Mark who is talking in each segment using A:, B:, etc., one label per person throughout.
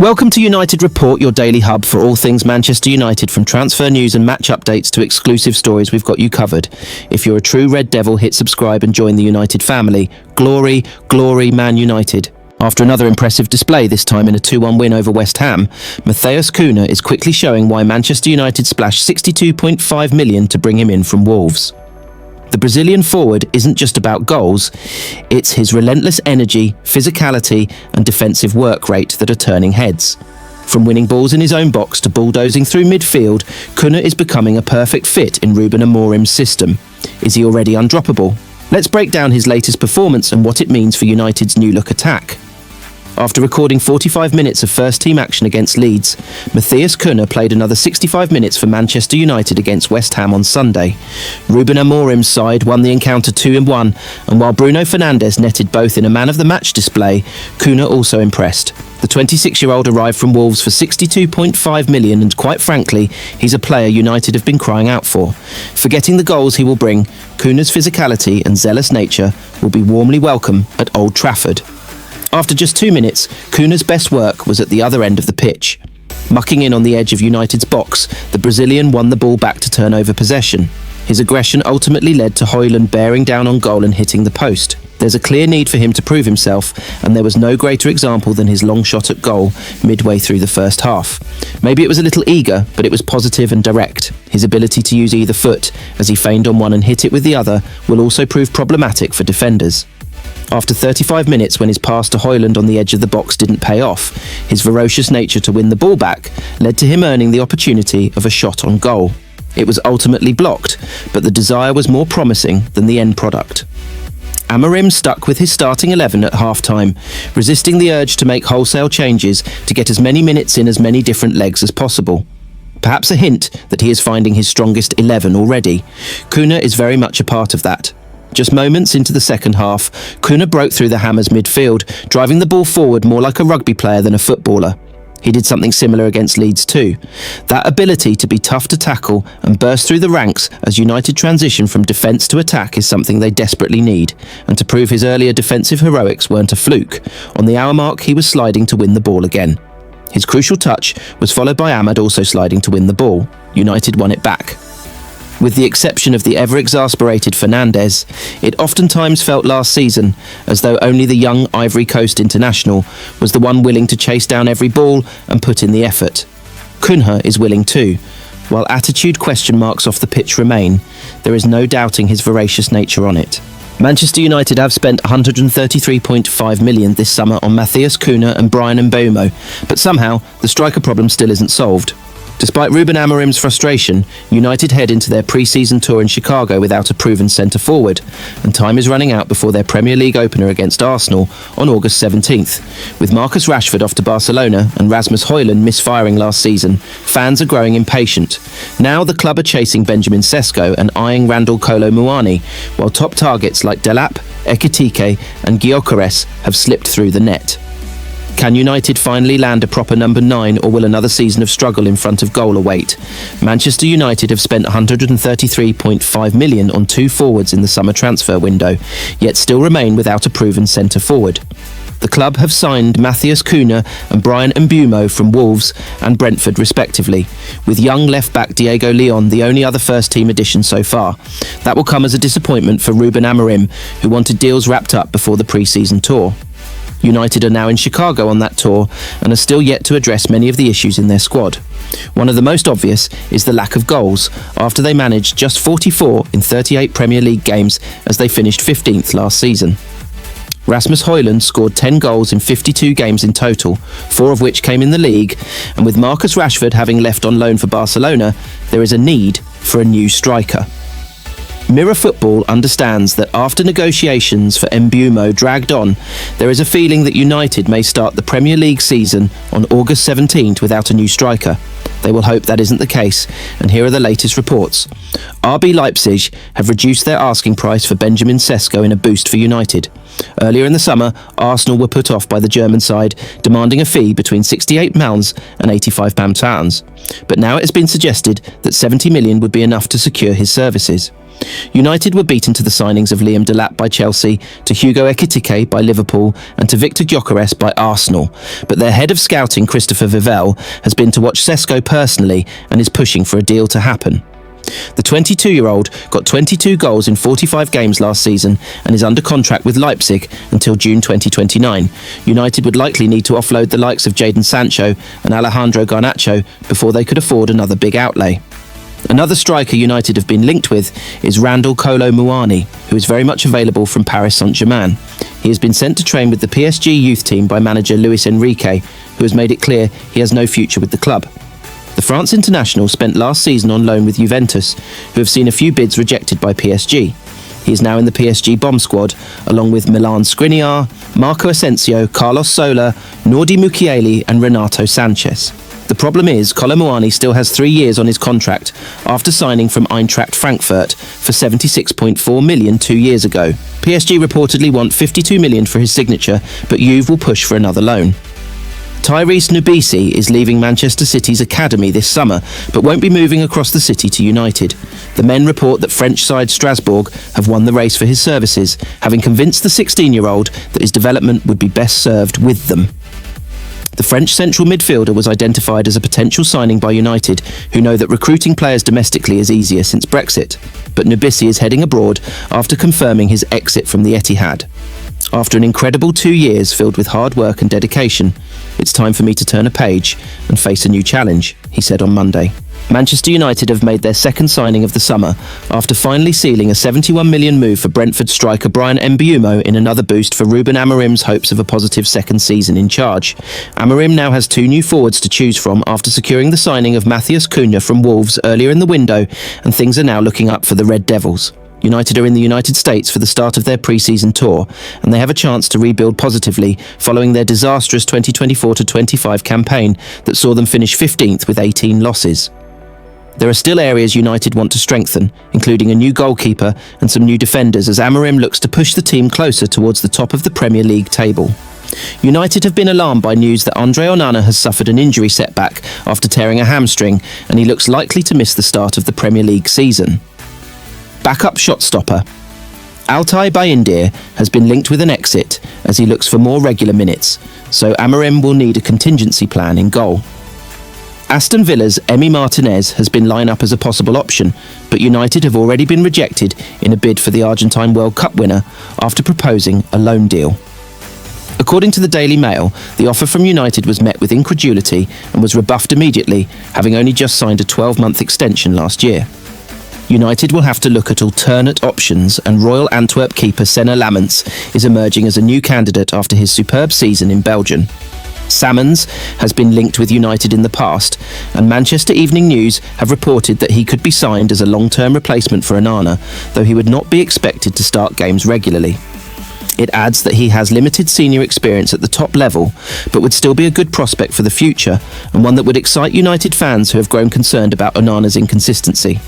A: Welcome to United Report, your daily hub for all things Manchester United, from transfer news and match updates to exclusive stories. We've got you covered. If you're a true Red Devil, hit subscribe and join the United family. Glory, glory, Man United. After another impressive display, this time in a 2-1 win over West Ham, Matheus Cunha is quickly showing why Manchester United splashed £62.5 million to bring him in from Wolves. The Brazilian forward isn't just about goals, it's his relentless energy, physicality and defensive work rate that are turning heads. From winning balls in his own box to bulldozing through midfield, Cunha is becoming a perfect fit in Ruben Amorim's system. Is he already undroppable? Let's break down his latest performance and what it means for United's new-look attack. After recording 45 minutes of first-team action against Leeds, Matheus Cunha played another 65 minutes for Manchester United against West Ham on Sunday. Ruben Amorim's side won the encounter 2-1, and while Bruno Fernandes netted both in a man-of-the-match display, Cunha also impressed. The 26-year-old arrived from Wolves for £62.5 million, and quite frankly, he's a player United have been crying out for. Forgetting the goals he will bring, Cunha's physicality and zealous nature will be warmly welcome at Old Trafford. After just 2 minutes, Cunha's best work was at the other end of the pitch. Mucking in on the edge of United's box, the Brazilian won the ball back to turn over possession. His aggression ultimately led to Højlund bearing down on goal and hitting the post. There's a clear need for him to prove himself, and there was no greater example than his long shot at goal midway through the first half. Maybe it was a little eager, but it was positive and direct. His ability to use either foot, as he feigned on one and hit it with the other, will also prove problematic for defenders. After 35 minutes, when his pass to Højlund on the edge of the box didn't pay off, his ferocious nature to win the ball back led to him earning the opportunity of a shot on goal. It was ultimately blocked, but the desire was more promising than the end product. Amorim stuck with his starting 11 at half-time, resisting the urge to make wholesale changes to get as many minutes in as many different legs as possible. Perhaps a hint that he is finding his strongest 11 already. Cunha is very much a part of that. Just moments into the second half, Cunha broke through the Hammers' midfield, driving the ball forward more like a rugby player than a footballer. He did something similar against Leeds too. That ability to be tough to tackle and burst through the ranks as United transition from defence to attack is something they desperately need, and to prove his earlier defensive heroics weren't a fluke, on the hour mark he was sliding to win the ball again. His crucial touch was followed by Ahmad also sliding to win the ball. United won it back. With the exception of the ever-exasperated Fernandes, it oftentimes felt last season as though only the young Ivory Coast international was the one willing to chase down every ball and put in the effort. Cunha is willing too. While attitude question marks off the pitch remain, there is no doubting his voracious nature on it. Manchester United have spent £133.5 million this summer on Matheus Cunha and Bryan Mbeumo, but somehow the striker problem still isn't solved. Despite Ruben Amorim's frustration, United head into their pre-season tour in Chicago without a proven centre-forward, and time is running out before their Premier League opener against Arsenal on August 17th. With Marcus Rashford off to Barcelona and Rasmus Højlund misfiring last season, fans are growing impatient. Now the club are chasing Benjamin Sesko and eyeing Randall Kolo Muani, while top targets like Delap, Ekitike and Gyökeres have slipped through the net. Can United finally land a proper number 9, or will another season of struggle in front of goal await? Manchester United have spent £133.5 million on 2 forwards in the summer transfer window, yet still remain without a proven centre-forward. The club have signed Matheus Cunha and Bryan Mbeumo from Wolves and Brentford respectively, with young left-back Diego Leon the only other first-team addition so far. That will come as a disappointment for Ruben Amorim, who wanted deals wrapped up before the pre-season tour. United are now in Chicago on that tour and are still yet to address many of the issues in their squad. One of the most obvious is the lack of goals, after they managed just 44 in 38 Premier League games as they finished 15th last season. Rasmus Højlund scored 10 goals in 52 games in total, 4 of which came in the league, and with Marcus Rashford having left on loan for Barcelona, there is a need for a new striker. Mirror Football understands that after negotiations for Mbeumo dragged on, there is a feeling that United may start the Premier League season on August 17th without a new striker. They will hope that isn't the case, and here are the latest reports. RB Leipzig have reduced their asking price for Benjamin Sesko in a boost for United. Earlier in the summer, Arsenal were put off by the German side, demanding a fee between £68 and £85. But now it has been suggested that £70 million would be enough to secure his services. United were beaten to the signings of Liam Delap by Chelsea, to Hugo Ekitike by Liverpool and to Victor Gyökeres by Arsenal. But their head of scouting, Christopher Vivell, has been to watch Sesko personally and is pushing for a deal to happen. The 22-year-old got 22 goals in 45 games last season and is under contract with Leipzig until June 2029. United would likely need to offload the likes of Jadon Sancho and Alejandro Garnacho before they could afford another big outlay. Another striker United have been linked with is Randall Kolo Muani, who is very much available from Paris Saint-Germain. He has been sent to train with the PSG youth team by manager Luis Enrique, who has made it clear he has no future with the club. The France international spent last season on loan with Juventus, who have seen a few bids rejected by PSG. He is now in the PSG bomb squad, along with Milan Skriniar, Marco Asensio, Carlos Soler, Nordi Mukiele and Renato Sanchez. The problem is, Kolo Muani still has 3 years on his contract after signing from Eintracht Frankfurt for 76.4 million 2 years ago. PSG reportedly want 52 million for his signature, but Juve will push for another loan. Tyrese Nubisi is leaving Manchester City's academy this summer, but won't be moving across the city to United. The men report that French side Strasbourg have won the race for his services, having convinced the 16-year-old that his development would be best served with them. The French central midfielder was identified as a potential signing by United, who know that recruiting players domestically is easier since Brexit. But Nubisi is heading abroad after confirming his exit from the Etihad. After an incredible 2 years filled with hard work and dedication, it's time for me to turn a page and face a new challenge, he said on Monday. Manchester United have made their second signing of the summer after finally sealing a 71 million move for Brentford striker Bryan Mbeumo in another boost for Ruben Amorim's hopes of a positive second season in charge. Amorim now has 2 new forwards to choose from after securing the signing of Matheus Cunha from Wolves earlier in the window, and things are now looking up for the Red Devils. United are in the United States for the start of their pre-season tour, and they have a chance to rebuild positively following their disastrous 2024-25 campaign that saw them finish 15th with 18 losses. There are still areas United want to strengthen, including a new goalkeeper and some new defenders, as Amorim looks to push the team closer towards the top of the Premier League table. United have been alarmed by news that Andre Onana has suffered an injury setback after tearing a hamstring, and he looks likely to miss the start of the Premier League season. Backup shot stopper Altay Bayindir has been linked with an exit as he looks for more regular minutes, so Amorim will need a contingency plan in goal. Aston Villa's Emi Martinez has been lined up as a possible option, but United have already been rejected in a bid for the Argentine World Cup winner after proposing a loan deal. According to the Daily Mail, the offer from United was met with incredulity and was rebuffed immediately, having only just signed a 12-month extension last year. United will have to look at alternate options, and Royal Antwerp keeper Senna Lamens is emerging as a new candidate after his superb season in Belgium. Salmons has been linked with United in the past, and Manchester Evening News have reported that he could be signed as a long-term replacement for Onana, though he would not be expected to start games regularly. It adds that he has limited senior experience at the top level, but would still be a good prospect for the future, and one that would excite United fans who have grown concerned about Onana's inconsistency.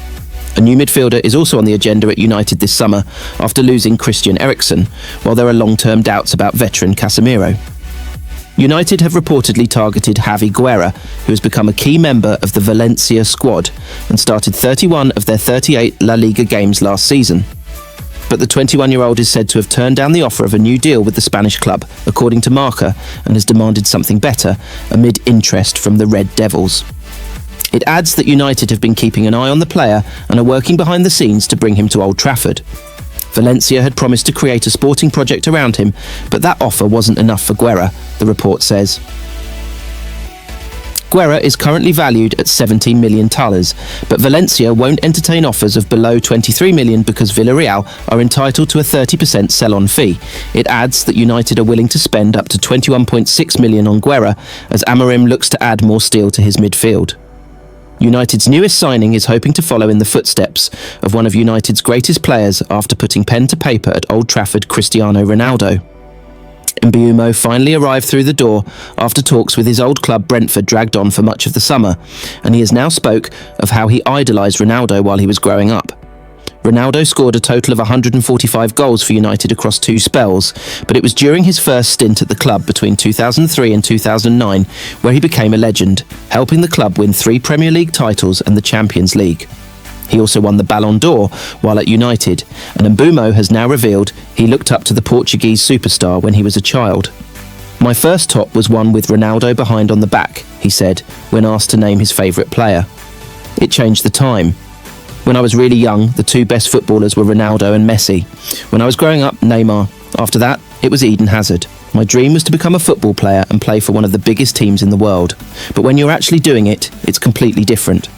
A: A new midfielder is also on the agenda at United this summer after losing Christian Eriksen, while there are long-term doubts about veteran Casemiro. United have reportedly targeted Javi Guerra, who has become a key member of the Valencia squad and started 31 of their 38 La Liga games last season. But the 21-year-old is said to have turned down the offer of a new deal with the Spanish club, according to Marca, and has demanded something better amid interest from the Red Devils. It adds that United have been keeping an eye on the player and are working behind the scenes to bring him to Old Trafford. Valencia had promised to create a sporting project around him, but that offer wasn't enough for Guerra, the report says. Guerra is currently valued at $17 million, but Valencia won't entertain offers of below $23 million because Villarreal are entitled to a 30% sell-on fee. It adds that United are willing to spend up to $21.6 million on Guerra as Amorim looks to add more steel to his midfield. United's newest signing is hoping to follow in the footsteps of one of United's greatest players after putting pen to paper at Old Trafford, Cristiano Ronaldo. Mbeumo finally arrived through the door after talks with his old club Brentford dragged on for much of the summer, and he has now spoke of how he idolised Ronaldo while he was growing up. Ronaldo scored a total of 145 goals for United across 2 spells, but it was during his first stint at the club between 2003 and 2009 where he became a legend, helping the club win 3 Premier League titles and the Champions League. He also won the Ballon d'Or while at United, and Mbeumo has now revealed he looked up to the Portuguese superstar when he was a child. "My first top was one with Ronaldo behind on the back," he said, when asked to name his favourite player. "It changed the time. When I was really young, the two best footballers were Ronaldo and Messi. When I was growing up, Neymar. After that, it was Eden Hazard. My dream was to become a football player and play for one of the biggest teams in the world. But when you're actually doing it, it's completely different.